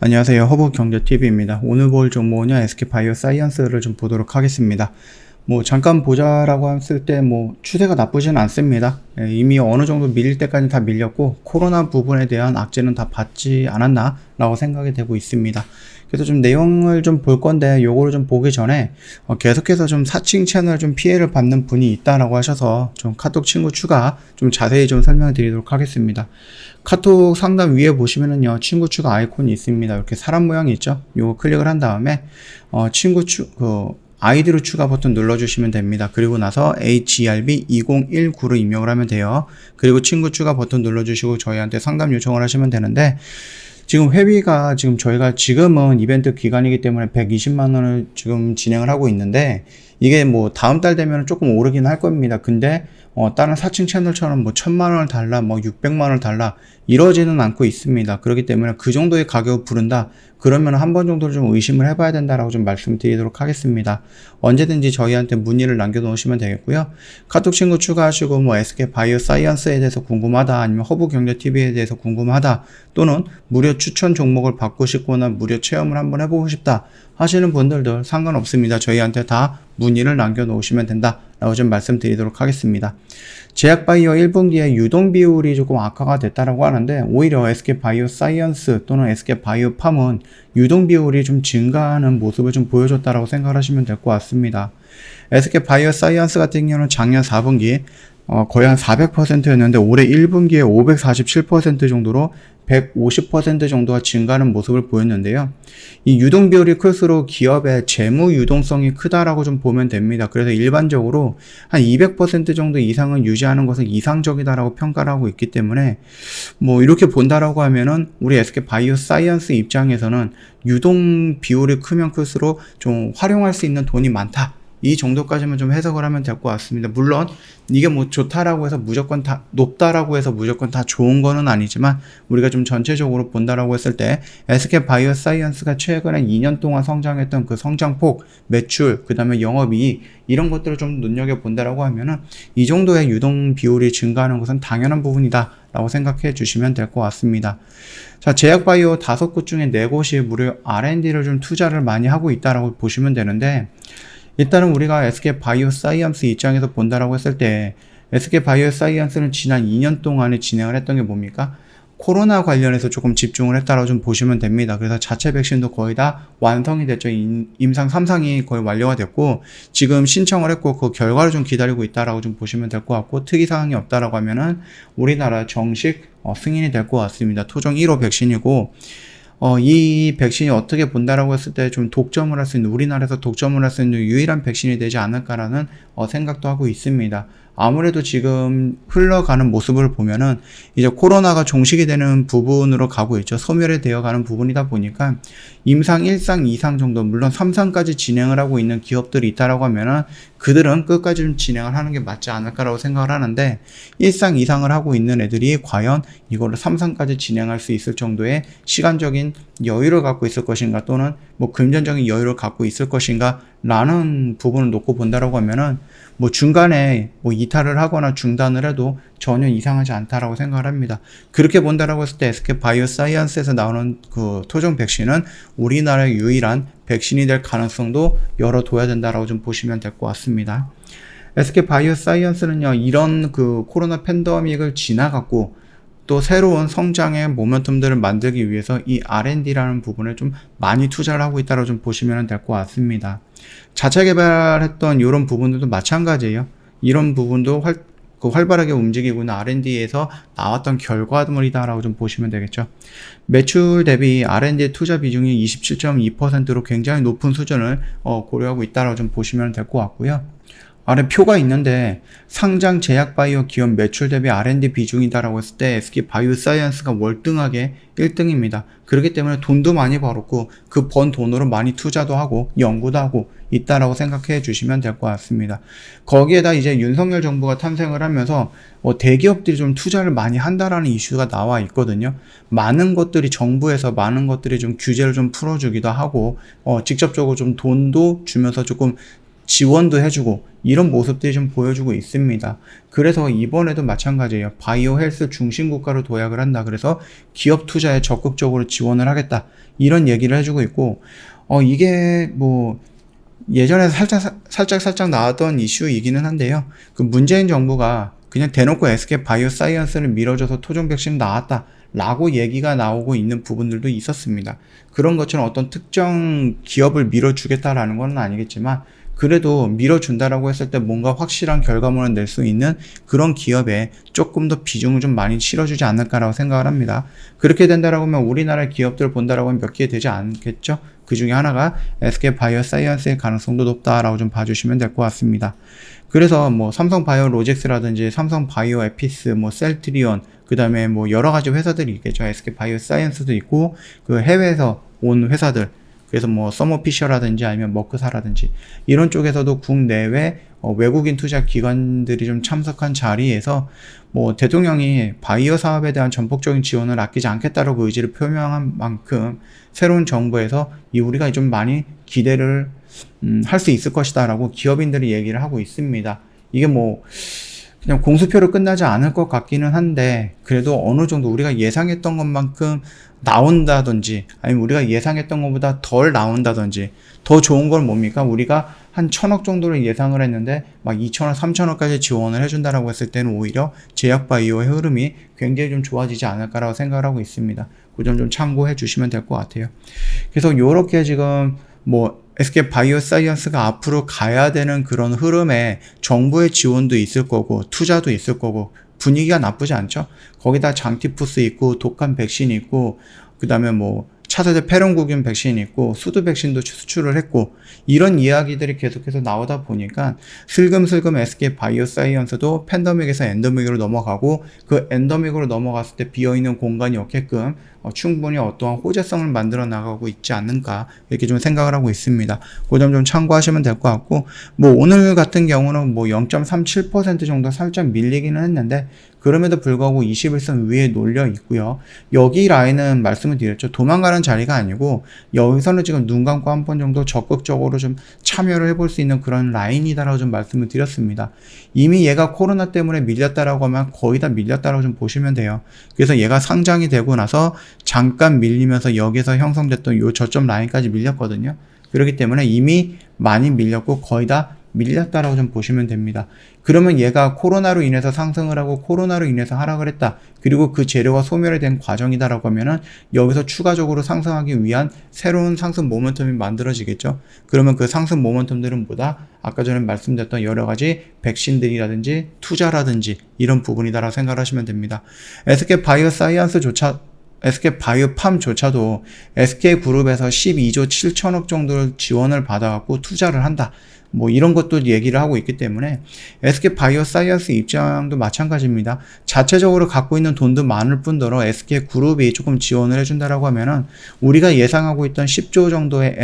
안녕하세요. 허브경제TV입니다. 오늘 볼 종목은요, SK바이오사이언스를 좀 보도록 하겠습니다. 잠깐 보자라고 했을 때, 추세가 나쁘진 않습니다. 이미 어느 정도 밀릴 때까지 다 밀렸고, 코로나 부분에 대한 악재는 다 받지 않았나? 라고 생각이 되고 있습니다. 그래서 좀 내용을 좀 볼 건데, 요거를 좀 보기 전에, 계속해서 좀 사칭 채널 좀 피해를 받는 분이 있다라고 하셔서, 좀 카톡 친구 추가 좀 자세히 좀 설명을 드리도록 하겠습니다. 카톡 상단 위에 보시면은요, 친구 추가 아이콘이 있습니다. 이렇게 사람 모양이 있죠? 요거 클릭을 한 다음에, 아이디로 추가 버튼 눌러주시면 됩니다. 그리고 나서 HERB2019로 입력을 하면 돼요. 그리고 친구 추가 버튼 눌러주시고 저희한테 상담 요청을 하시면 되는데, 지금 회비가 저희가 지금은 이벤트 기간이기 때문에 120만원을 지금 진행을 하고 있는데, 이게 다음 달 되면 조금 오르긴 할 겁니다. 근데 다른 사칭 채널처럼 1000만원을 달라 600만원을 달라 이러지는 않고 있습니다. 그렇기 때문에 그 정도의 가격을 부른다 그러면 한 번 정도는 좀 의심을 해봐야 된다라고 좀 말씀드리도록 하겠습니다. 언제든지 저희한테 문의를 남겨놓으시면 되겠고요. 카톡 친구 추가하시고 SK바이오사이언스에 대해서 궁금하다, 아니면 허브경제TV에 대해서 궁금하다, 또는 무료 추천 종목을 받고 싶거나 무료 체험을 한번 해보고 싶다 하시는 분들도 상관없습니다. 저희한테 다 문의를 남겨놓으시면 된다 라고 좀 말씀드리도록 하겠습니다. 제약바이오 1분기에 유동 비율이 조금 악화가 됐다라고 하는데, 오히려 SK바이오사이언스 또는 SK바이오팜은 유동 비율이 좀 증가하는 모습을 좀 보여줬다라고 생각을 하시면 될 것 같습니다. SK바이오사이언스 같은 경우는 작년 4분기 거의 한 400%였는데 올해 1분기에 547% 정도로 150% 정도가 증가하는 모습을 보였는데요. 이 유동 비율이 클수록 기업의 재무 유동성이 크다라고 좀 보면 됩니다. 그래서 일반적으로 한 200% 정도 이상은 유지하는 것은 이상적이다라고 평가를 하고 있기 때문에 이렇게 본다라고 하면은 우리 SK바이오사이언스 입장에서는 유동 비율이 크면 클수록 좀 활용할 수 있는 돈이 많다, 이 정도까지만 좀 해석을 하면 될 것 같습니다. 물론 이게 좋다라고 해서 무조건 다 높다라고 해서 무조건 다 좋은 거는 아니지만, 우리가 좀 전체적으로 본다라고 했을 때 SK바이오사이언스가 최근에 2년 동안 성장했던 그 성장폭, 매출, 그 다음에 영업이익, 이런 것들을 좀 눈여겨본다라고 하면은 이 정도의 유동 비율이 증가하는 것은 당연한 부분이다 라고 생각해 주시면 될 것 같습니다. 자, 제약바이오 5곳 중에 4곳이 무려 R&D를 좀 투자를 많이 하고 있다라고 보시면 되는데, 일단은 우리가 SK바이오사이언스 입장에서 본다라고 했을 때, SK바이오사이언스는 지난 2년 동안에 진행을 했던 게 뭡니까? 코로나 관련해서 조금 집중을 했다라고 좀 보시면 됩니다. 그래서 자체 백신도 거의 다 완성이 됐죠. 임상 3상이 거의 완료가 됐고, 지금 신청을 했고 그 결과를 좀 기다리고 있다라고 좀 보시면 될 것 같고, 특이사항이 없다라고 하면은 우리나라 정식 승인이 될 것 같습니다. 토종 1호 백신이고, 이 백신이 어떻게 본다라고 했을 때 좀 독점을 할 수 있는, 우리나라에서 독점을 할 수 있는 유일한 백신이 되지 않을까라는 생각도 하고 있습니다. 아무래도 지금 흘러가는 모습을 보면은 이제 코로나가 종식이 되는 부분으로 가고 있죠. 소멸이 되어 가는 부분이다 보니까 임상 1상, 2상 정도, 물론 3상까지 진행을 하고 있는 기업들이 있다라고 하면은 그들은 끝까지 좀 진행을 하는 게 맞지 않을까라고 생각을 하는데, 1상, 2상을 하고 있는 애들이 과연 이거를 3상까지 진행할 수 있을 정도의 시간적인 여유를 갖고 있을 것인가, 또는 금전적인 여유를 갖고 있을 것인가 라는 부분을 놓고 본다라고 하면은 중간에 이탈을 하거나 중단을 해도 전혀 이상하지 않다라고 생각을 합니다. 그렇게 본다라고 했을 때 SK바이오사이언스에서 나오는 그 토종 백신은 우리나라의 유일한 백신이 될 가능성도 열어둬야 된다라고 좀 보시면 될 것 같습니다. SK바이오사이언스는요, 이런 그 코로나 팬데믹을 지나갔고 또 새로운 성장의 모멘텀들을 만들기 위해서 이 R&D라는 부분을 좀 많이 투자를 하고 있다고 좀 보시면 될 것 같습니다. 자체 개발했던 이런 부분들도 마찬가지예요. 이런 부분도 활발하게 움직이고 있는 R&D에서 나왔던 결과물이다라고 좀 보시면 되겠죠. 매출 대비 R&D 투자 비중이 27.2%로 굉장히 높은 수준을 고려하고 있다라고 좀 보시면 될 것 같고요. 아래 표가 있는데, 상장 제약바이오 기업 매출 대비 R&D 비중이다라고 했을 때 SK바이오사이언스가 월등하게 1등입니다. 그렇기 때문에 돈도 많이 벌었고 그 번 돈으로 많이 투자도 하고 연구도 하고 있다라고 생각해 주시면 될 것 같습니다. 거기에다 이제 윤석열 정부가 탄생을 하면서 대기업들이 좀 투자를 많이 한다라는 이슈가 나와 있거든요. 많은 것들이, 정부에서 많은 것들이 좀 규제를 좀 풀어주기도 하고 직접적으로 좀 돈도 주면서 조금 지원도 해주고 이런 모습들이 좀 보여주고 있습니다. 그래서 이번에도 마찬가지예요. 바이오 헬스 중심 국가로 도약을 한다. 그래서 기업 투자에 적극적으로 지원을 하겠다. 이런 얘기를 해주고 있고, 이게 뭐 예전에 살짝 나왔던 이슈이기는 한데요. 그 문재인 정부가 그냥 대놓고 SK 바이오사이언스를 밀어줘서 토종 백신 나왔다 라고 얘기가 나오고 있는 부분들도 있었습니다. 그런 것처럼 어떤 특정 기업을 밀어주겠다라는 건 아니겠지만, 그래도 밀어준다라고 했을 때 뭔가 확실한 결과물을 낼 수 있는 그런 기업에 조금 더 비중을 좀 많이 실어주지 않을까라고 생각을 합니다. 그렇게 된다라고 하면 우리나라 기업들 본다라고 하면 몇 개 되지 않겠죠? 그 중에 하나가 SK 바이오사이언스의 가능성도 높다라고 좀 봐주시면 될 것 같습니다. 그래서 뭐 삼성 바이오로직스라든지 삼성 바이오 에피스, 뭐 셀트리온, 그 다음에 뭐 여러 가지 회사들이 있겠죠. SK 바이오사이언스도 있고, 그 해외에서 온 회사들, 그래서 뭐 서머피셔라든지 아니면 머크사라든지 이런 쪽에서도 국내외 외국인 투자 기관들이 좀 참석한 자리에서 뭐 대통령이 바이오 사업에 대한 전폭적인 지원을 아끼지 않겠다라고 의지를 표명한 만큼 새로운 정부에서 우리가 좀 많이 기대를 할 수 있을 것이다 라고 기업인들이 얘기를 하고 있습니다. 이게 뭐 그냥 공수표로 끝나지 않을 것 같기는 한데, 그래도 어느 정도 우리가 예상했던 것만큼 나온다든지 아니면 우리가 예상했던 것보다 덜 나온다든지, 더 좋은 건 뭡니까? 우리가 한 1,000억 정도를 예상을 했는데 막 2,000억, 3,000억까지 지원을 해준다라고 했을 때는 오히려 제약바이오의 흐름이 굉장히 좀 좋아지지 않을까라고 생각을 하고 있습니다. 그 점 좀 참고해 주시면 될 것 같아요. 그래서 요렇게 지금 뭐 SK 바이오사이언스가 앞으로 가야 되는 그런 흐름에 정부의 지원도 있을 거고 투자도 있을 거고 분위기가 나쁘지 않죠. 거기다 장티푸스 있고 독감 백신 있고, 그 다음에 뭐 차세대 폐렴구균 백신 있고 수두 백신도 수출을 했고, 이런 이야기들이 계속해서 나오다 보니까 슬금슬금 SK 바이오사이언스도 팬데믹에서 엔데믹으로 넘어가고, 그 엔데믹으로 넘어갔을 때 비어있는 공간이 없게끔 충분히 어떠한 호재성을 만들어 나가고 있지 않는가, 이렇게 좀 생각을 하고 있습니다. 그 점 좀 참고하시면 될 것 같고, 뭐 오늘 같은 경우는 뭐 0.37% 정도 살짝 밀리기는 했는데, 그럼에도 불구하고 21선 위에 놀려 있고요. 여기 라인은 말씀을 드렸죠. 도망가는 자리가 아니고 여기서는 지금 눈 감고 한 번 정도 적극적으로 좀 참여를 해볼 수 있는 그런 라인이다라고 좀 말씀을 드렸습니다. 이미 얘가 코로나 때문에 밀렸다라고 하면 거의 다 밀렸다라고 좀 보시면 돼요. 그래서 얘가 상장이 되고 나서 잠깐 밀리면서 여기서 형성됐던 요 저점 라인까지 밀렸거든요. 그렇기 때문에 이미 많이 밀렸고 거의 다 밀렸다라고 좀 보시면 됩니다. 그러면 얘가 코로나로 인해서 상승을 하고 코로나로 인해서 하락을 했다, 그리고 그 재료가 소멸이 된 과정이다라고 하면은 여기서 추가적으로 상승하기 위한 새로운 상승 모멘텀이 만들어지겠죠. 그러면 그 상승 모멘텀들은 뭐다? 아까 전에 말씀드렸던 여러 가지 백신들이라든지 투자라든지 이런 부분이다라고 생각하시면 됩니다. SK 바이오사이언스조차, SK 바이오팜조차도 SK그룹에서 12조 7천억 정도를 지원을 받아갖고 투자를 한다, 뭐 이런 것도 얘기를 하고 있기 때문에 SK 바이오사이언스 입장도 마찬가지입니다. 자체적으로 갖고 있는 돈도 많을 뿐더러 SK그룹이 조금 지원을 해준다라고 하면은 우리가 예상하고 있던 10조 정도의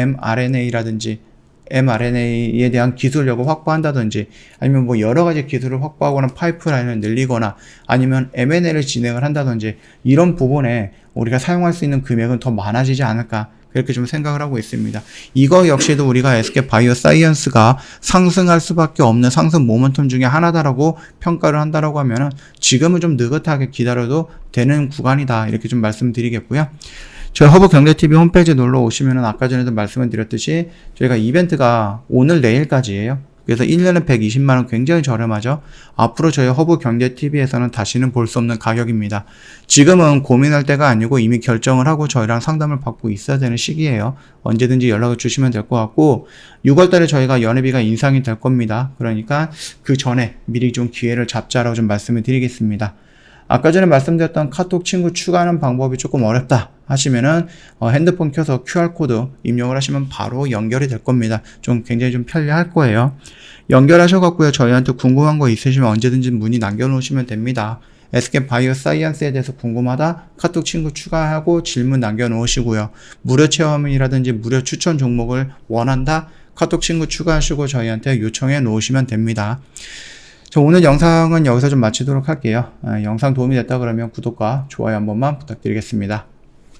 mRNA에 대한 기술력을 확보한다든지, 아니면 뭐 여러 가지 기술을 확보하거나 파이프라인을 늘리거나 아니면 M&A를 진행을 한다든지, 이런 부분에 우리가 사용할 수 있는 금액은 더 많아지지 않을까, 그렇게 좀 생각을 하고 있습니다. 이거 역시도 우리가 SK 바이오사이언스가 상승할 수밖에 없는 상승 모멘텀 중에 하나다라고 평가를 한다라고 하면은 지금은 좀 느긋하게 기다려도 되는 구간이다, 이렇게 좀 말씀드리겠고요. 저희 허브경제TV 홈페이지 놀러 오시면은 아까 전에도 말씀을 드렸듯이 저희가 이벤트가 오늘 내일까지예요. 그래서 1년에 120만원 굉장히 저렴하죠. 앞으로 저희 허브경제TV에서는 다시는 볼 수 없는 가격입니다. 지금은 고민할 때가 아니고 이미 결정을 하고 저희랑 상담을 받고 있어야 되는 시기예요. 언제든지 연락을 주시면 될 것 같고, 6월달에 저희가 연회비가 인상이 될 겁니다. 그러니까 그 전에 미리 좀 기회를 잡자라고 좀 말씀을 드리겠습니다. 아까 전에 말씀드렸던 카톡 친구 추가하는 방법이 조금 어렵다 하시면은 핸드폰 켜서 QR코드 입력을 하시면 바로 연결이 될 겁니다. 좀 굉장히 좀 편리할 거예요. 연결하셔갖고요, 저희한테 궁금한 거 있으시면 언제든지 문의 남겨놓으시면 됩니다. SK 바이오사이언스에 대해서 궁금하다? 카톡 친구 추가하고 질문 남겨놓으시고요. 무료 체험이라든지 무료 추천 종목을 원한다? 카톡 친구 추가하시고 저희한테 요청해 놓으시면 됩니다. 오늘 영상은 여기서 좀 마치도록 할게요. 영상 도움이 됐다 그러면 구독과 좋아요 한 번만 부탁드리겠습니다.